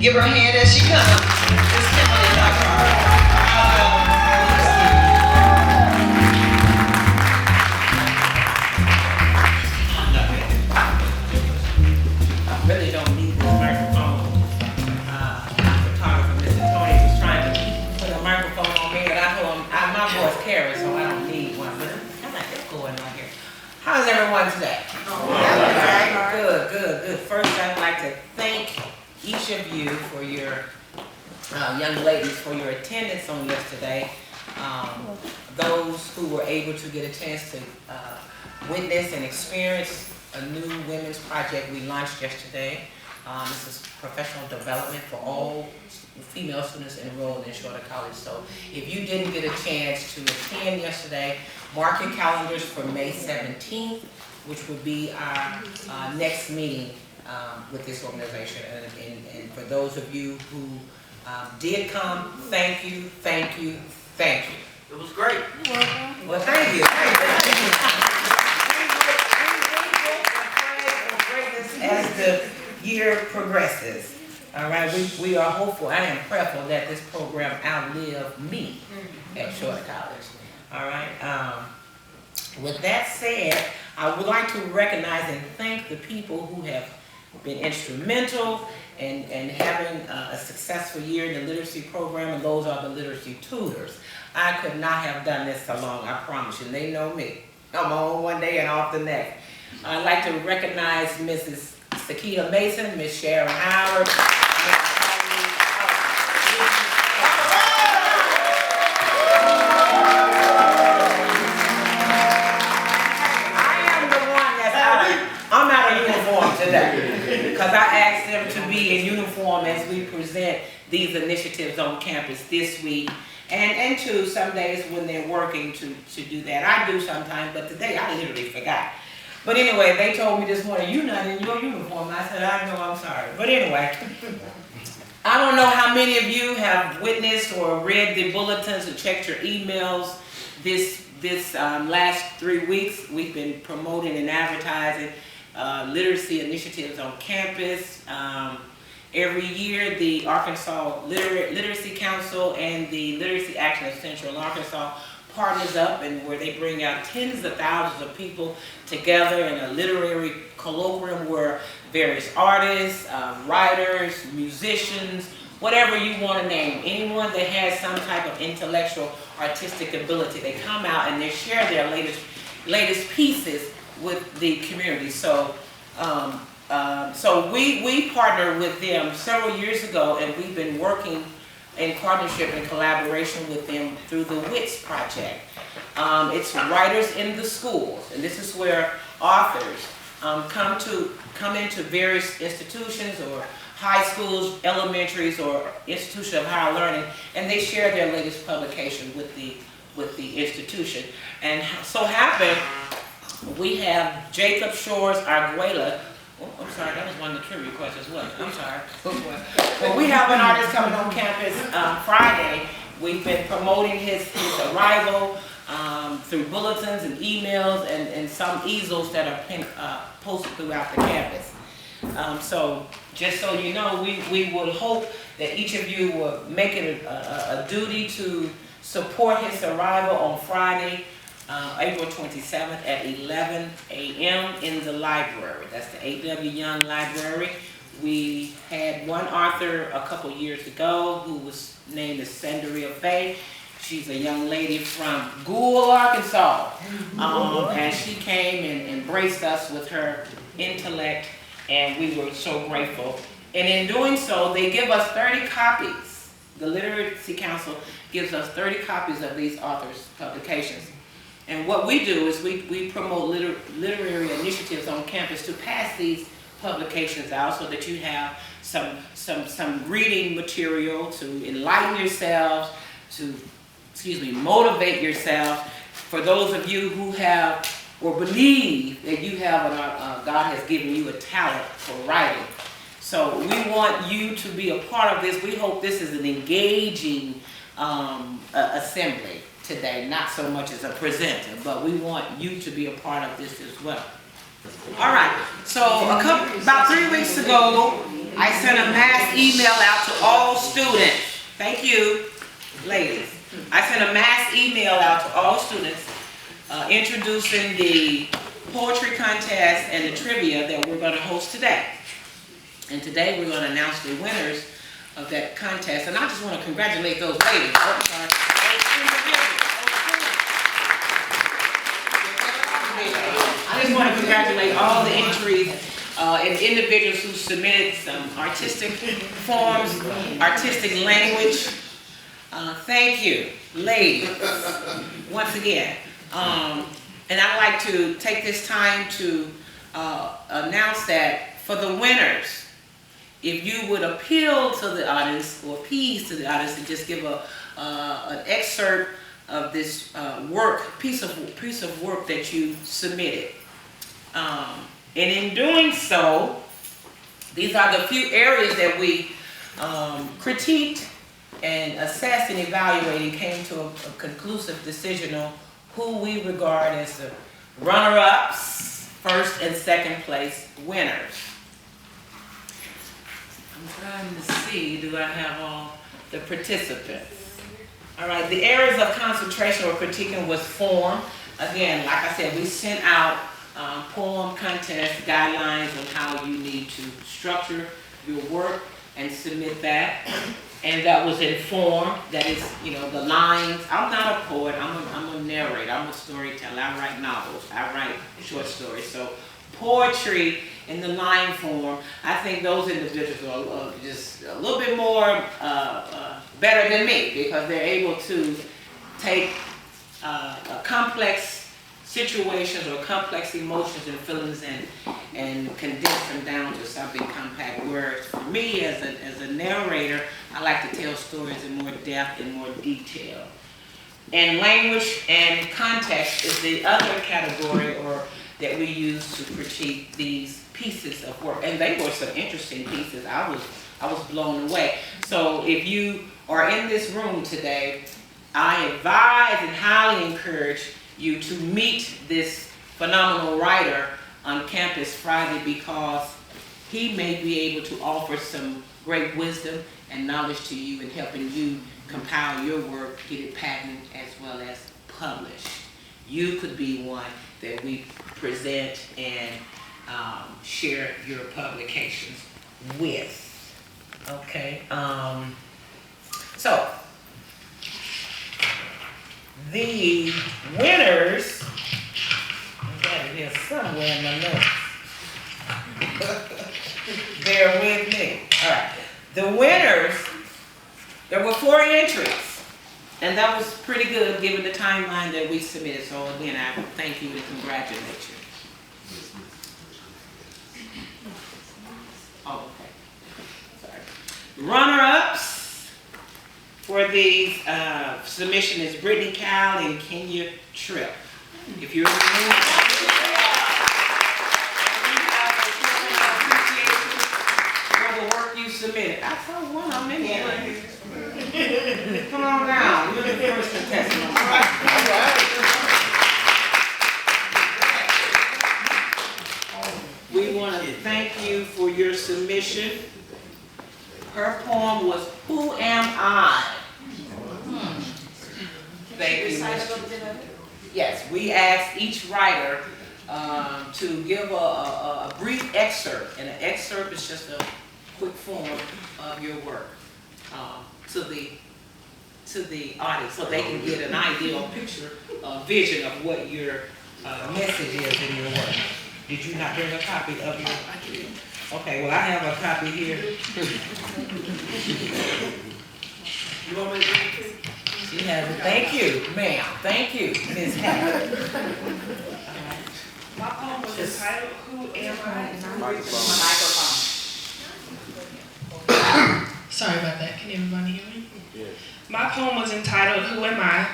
Give her a hand as she comes. Miss Kimberly Lockhart. I really don't need this microphone. Photographer, Mr. Tony, was trying to put a microphone on me, but I told him my voice carries, so I don't need one. But I'm like, it's going on here. How's everyone today? Good. First, I'd like to thank each of you for your young ladies for your attendance on yesterday. Those who were able to get a chance to witness and experience a new women's project we launched yesterday. This is professional development for all female students enrolled in Shorter College. So if you didn't get a chance to attend yesterday, mark your calendars for May 17th, which will be our next meeting with this organization. And for those of you who did come, thank you. It was great. Well, thank you. As the year progresses, all right, we are hopeful. I am prayerful that this program outlive me at Shorter College. All right. With that said, I would like to recognize and thank the people who have been instrumental in having a successful year in the literacy program, and those are the literacy tutors. I could not have done this alone, I promise you. They know me. I'm on one day and off the next. I'd like to recognize Mrs. Sakita Mason, Miss Sharon Howard, I'm out of uniform today because I asked them to be in uniform as we present these initiatives on campus this week, and to some days when they're working to do that. I do sometimes, but today I literally forgot. But anyway, they told me this morning, you're not in your uniform. I said, I know, I'm sorry. But anyway, I don't know how many of you have witnessed or read the bulletins or checked your emails this last 3 weeks. We've been promoting and advertising literacy initiatives on campus. Every year, the Arkansas Literacy Council and the Literacy Action of Central Arkansas partners up, and where they bring out tens of thousands of people together in a literary colloquium where various artists, writers, musicians, whatever you want to name, anyone that has some type of intellectual, artistic ability, they come out and they share their latest pieces with the community. So, we partnered with them several years ago, and we've been working in partnership and collaboration with them through the WITS project. It's Writers in the Schools, and this is where authors come into various institutions or high schools, elementaries, or institution of higher learning, and they share their latest publication with the institution. And so happened, we have Jacob Shores Arguela. Oh, I'm sorry, that was one of the trivia questions, wasn't it? I'm sorry. Well, we have an artist coming on campus Friday. We've been promoting his arrival through bulletins and emails and some easels that are posted throughout the campus. So just so you know, we would hope that each of you will make it a duty to support his arrival on Friday, April 27th at 11 a.m. in the library. That's the A.W. Young Library. We had one author a couple years ago who was named as Sandaria Faye. She's a young lady from Gould, Arkansas. And she came and embraced us with her intellect, and we were so grateful. And in doing so, they give us 30 copies. The Literacy Council gives us 30 copies of these authors' publications. And what we do is we promote literary initiatives on campus to pass these publications out so that you have some reading material to enlighten yourselves, to motivate yourself. For those of you who have or believe that you have God has given you a talent for writing. So we want you to be a part of this. We hope this is an engaging assembly today, not so much as a presenter, but we want you to be a part of this as well. All right, so about 3 weeks ago, I sent a mass email out to all students. Thank you, ladies. I sent a mass email out to all students introducing the poetry contest and the trivia that we're going to host today. And today we're going to announce the winners of that contest. And I just want to congratulate those ladies. Oh, sorry. I just want to congratulate all the entries and individuals who submitted some artistic forms, artistic language. Thank you, ladies, once again. And I'd like to take this time to announce that for the winners, if you would appeal to the audience or appease to the audience and just give an excerpt of this piece of work that you submitted. And in doing so, these are the few areas that we critiqued and assessed and evaluated and came to a conclusive decision on who we regard as the runner-ups, first and second place winners. I'm trying to see, do I have all the participants? All right, the areas of concentration or critiquing was form. Again, like I said, we sent out poem contest guidelines on how you need to structure your work and submit that. And that was in form, that is, the lines. I'm not a poet, I'm a narrator, I'm a storyteller. I write novels, I write short stories. So poetry in the line form, I think those individuals are just a little bit more better than me, because they're able to take complex situations or complex emotions and feelings and condense them down to something compact. Whereas for me as a narrator, I like to tell stories in more depth and more detail. And language and context is the other category that we use to critique these pieces of work. And they were some interesting pieces. I was blown away. So if you are in this room today, I advise and highly encourage you to meet this phenomenal writer on campus Friday, because he may be able to offer some great wisdom and knowledge to you in helping you compile your work, get it patented as well as published. You could be one that we present and share your publications with. Okay. So the winners, I got it here somewhere in my notes. Bear with me. All right. The winners, there were 4 entries, and that was pretty good given the timeline that we submitted. So again, I thank you and congratulate you. Oh, okay. Sorry. Runner-ups for the submission is Brittany Cal and Kenya Tripp. If you're in the room, for the work you submitted. I saw one, how many? Come on down. You're the first contestant. All right. We want to thank you for your submission. Her poem was "Who Am I?" Thank you, Mr. Yes, we asked each writer to give a brief excerpt, and an excerpt is just a quick form of your work to the audience, so they can get an idea or picture, a vision of what your message is in your work. Did you not bring a copy of your? Okay, well I have a copy here. You want me to bring it to you? She has it. Thank you, ma'am. Thank you, Ms. Hammond. My poem was entitled "Who Am I?" Sorry about that. Can everybody hear me? Yes. My poem was entitled "Who Am I?"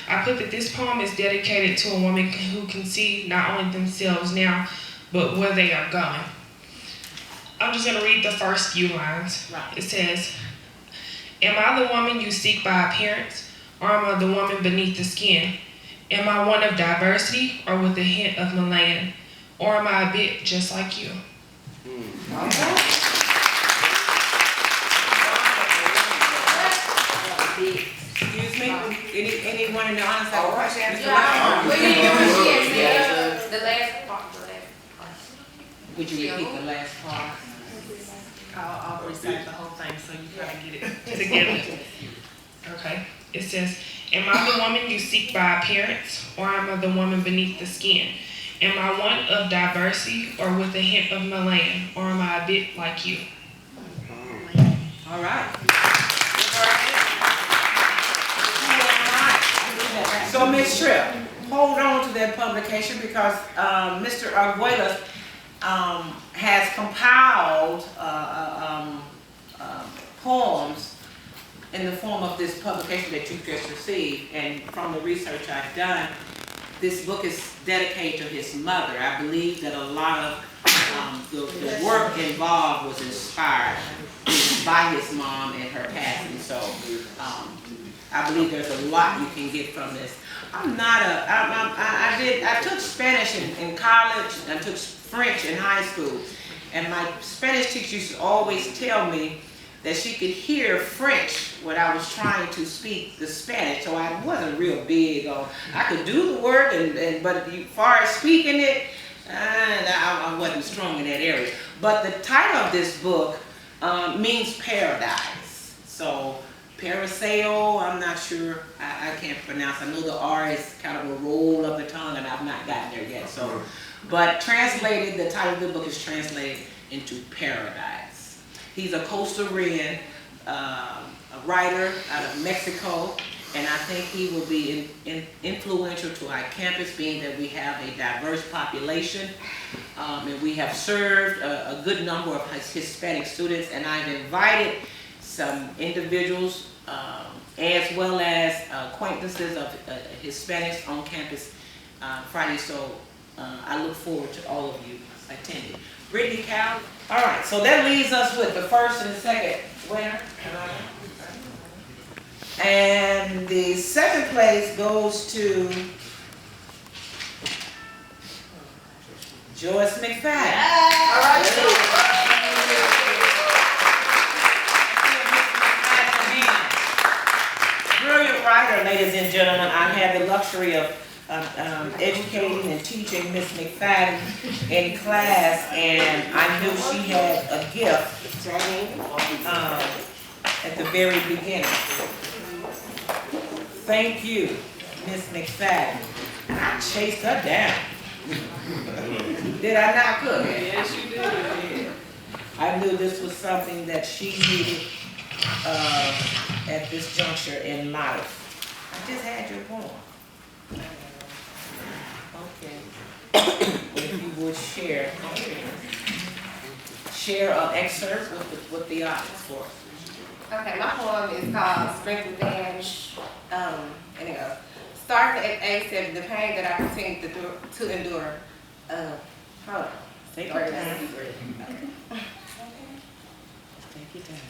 I put that this poem is dedicated to a woman who can see not only themselves now, but where they are going. I'm just going to read the first few lines. Right. It says, "Am I the woman you seek by appearance, or am I the woman beneath the skin? Am I one of diversity, or with a hint of Malayan? Or am I a bit just like you?" Excuse me, anyone in the audience have a question? Mr. Yeah, Lockhart? we didn't hear what she had said, the last part. Would you repeat the last part? I'll recite the whole thing so you gotta get it together. Okay. It says, am I the woman you seek by appearance, or am I the woman beneath the skin? Am I one of diversity, or with a hint of Milan, or am I a bit like you? All right. So, Ms. Tripp, hold on to that publication because Mr. Arguelles has compiled poems in the form of this publication that you just received, and from the research I've done, this book is dedicated to his mother. I believe that a lot of the work involved was inspired by his mom and her passing. So I believe there's a lot you can get from this. I took Spanish in college, I took French in high school, and my Spanish teacher used to always tell me that she could hear French when I was trying to speak the Spanish, so I wasn't real big on, I could do the word, but as far as speaking it, I wasn't strong in that area. But the title of this book means paradise. So Paraseo, I'm not sure, I can't pronounce. I know the R is kind of a roll of the tongue and I've not gotten there yet. So, but translated, the title of the book is translated into paradise. He's a Costa Rican, a writer out of Mexico, and I think he will be influential to our campus, being that we have a diverse population, and we have served a good number of Hispanic students, and I've invited some individuals as well as acquaintances of Hispanics on campus Friday, so I look forward to all of you attending. Brittany Cal, all right, so that leaves us with the first and the second winner. And the second place goes to Joyce McFadden. All right. Brilliant writer, ladies and gentlemen. I had the luxury of educating and teaching Miss McFadden in class, and I knew she had a gift at the very beginning. Thank you, Miss McFadden. I chased her down. Did I not, cook? Yes, you did. I knew this was something that she needed at this juncture in life. I just had your poem. Okay. If you would share an excerpt with the audience for us. Okay, my poem is called Strength Within, and it goes. Starting at age 7, the pain that I continue to endure. Hold on. Take your time.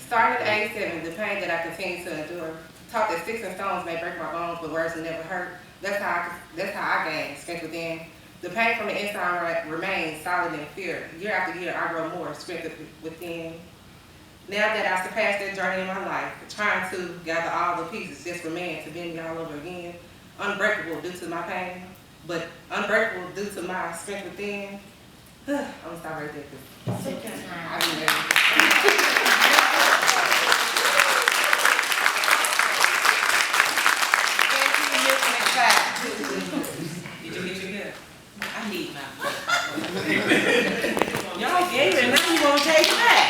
Starting at age 7, the pain that I continue to endure. Taught that sticks and stones may break my bones, but words will never hurt. That's how I gain strength within. The pain from the inside remains solid in fear. Year after year, I grow more strength within. Now that I've surpassed that journey in my life, trying to gather all the pieces just remain to bend me all over again. Unbreakable due to my pain, but unbreakable due to my strength within. I'm gonna stop right there. Thank you, Miss McFadden. Did you get your gift? I need my y'all gave it, now you won't take it back.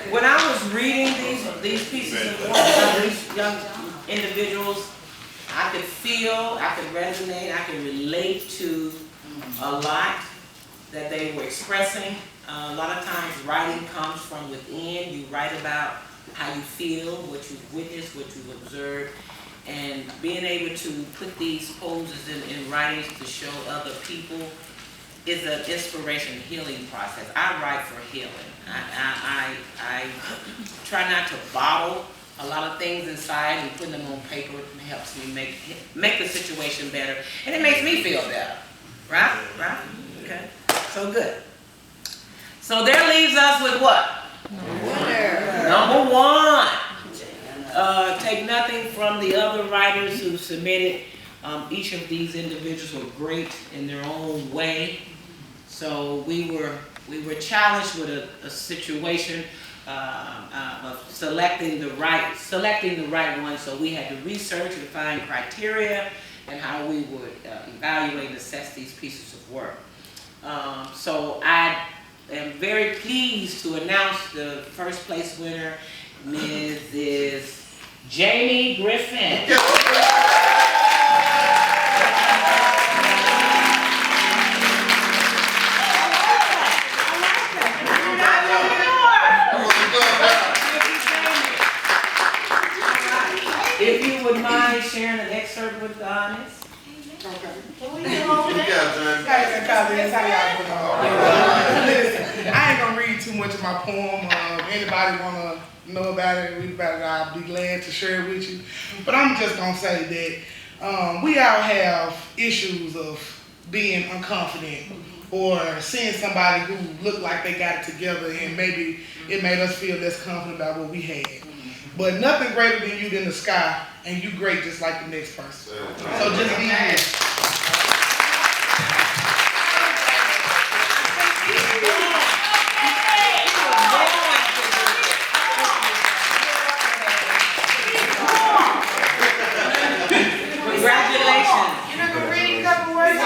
When I was reading these pieces of work by these young individuals, I could feel, I could resonate, I could relate to a lot that they were expressing. A lot of times writing comes from within. You write about how you feel, what you've witnessed, what you've observed, and being able to put these poses in writings to show other people is an inspiration, healing process. I write for healing. I try not to bottle a lot of things inside, and putting them on paper helps me make the situation better, and it makes me feel better. Right? Right? Okay. So good. So there leaves us with what? Winner. Number one, take nothing from the other writers who submitted. Each of these individuals were great in their own way. So we were challenged with a situation of selecting the right one. So we had to research and find criteria and how we would evaluate and assess these pieces of work. So I am very pleased to announce the first place winner, Mrs. Jamie Griffin. If you would mind sharing an excerpt with the audience. Okay. Listen, I ain't gonna read too much of my poem. Anybody wanna know about it, read about it, I'll be glad to share it with you. But I'm just gonna say that we all have issues of being unconfident or seeing somebody who looked like they got it together and maybe it made us feel less confident about what we had. But nothing greater than you than the sky, and you great just like the next person. So just be here. Congratulations. You're not gonna read a couple words?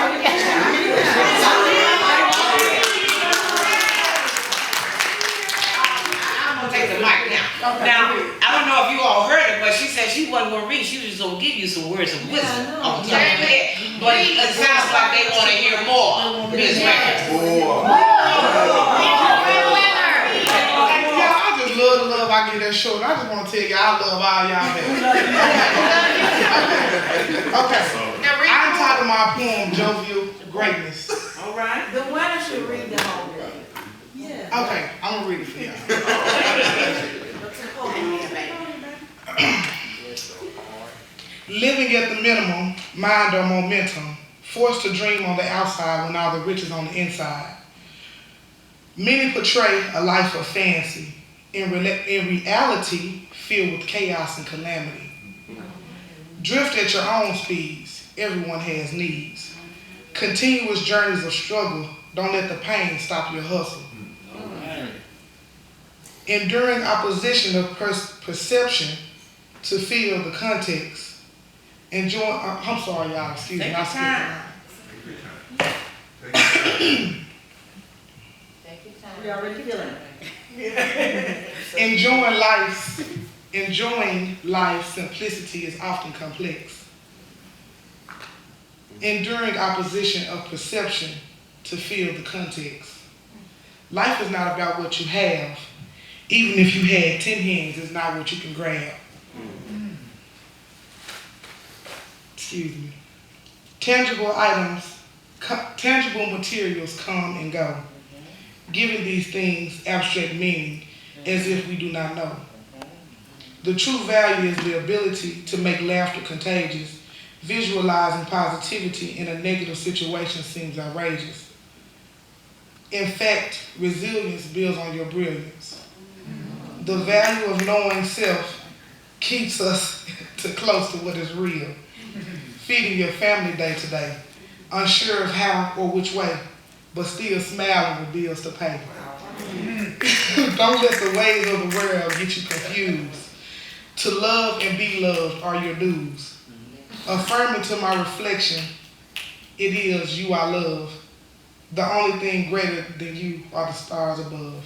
Take the mic now. Now, I don't know if you all heard it, but she said she wasn't going to read. She was just going to give you some words of wisdom on top of that. But it sounds like they want to hear more. Ms. Records. Yeah, I just love the love I get that short. I just want to tell you I love all y'all here. Okay. I entitled my poem Jovial Greatness. All right. The winner should read the whole thing. Okay, I'm gonna read it for y'all. Living at the minimum, mind or momentum, forced to dream on the outside when all the rich is on the inside. Many portray a life of fancy, in reality filled with chaos and calamity. Drift at your own speeds, everyone has needs. Continuous journeys of struggle, don't let the pain stop your hustle. Enduring opposition of perception to feel the context. Enjoying, I'm sorry y'all, excuse me. Take your time. We already feeling it. Enjoying life, simplicity is often complex. Enduring opposition of perception to feel the context. Life is not about what you have. Even if you had 10 hands, it's not what you can grab. Excuse me. Tangible items, tangible materials come and go, giving these things abstract meaning as if we do not know. The true value is the ability to make laughter contagious. Visualizing positivity in a negative situation seems outrageous. In fact, resilience builds on your brilliance. The value of knowing self keeps us close to what is real. Feeding your family day to day, unsure of how or which way, but still smiling with bills to pay. Don't let the ways of the world get you confused. To love and be loved are your dues. Affirming to my reflection, it is you I love. The only thing greater than you are the stars above.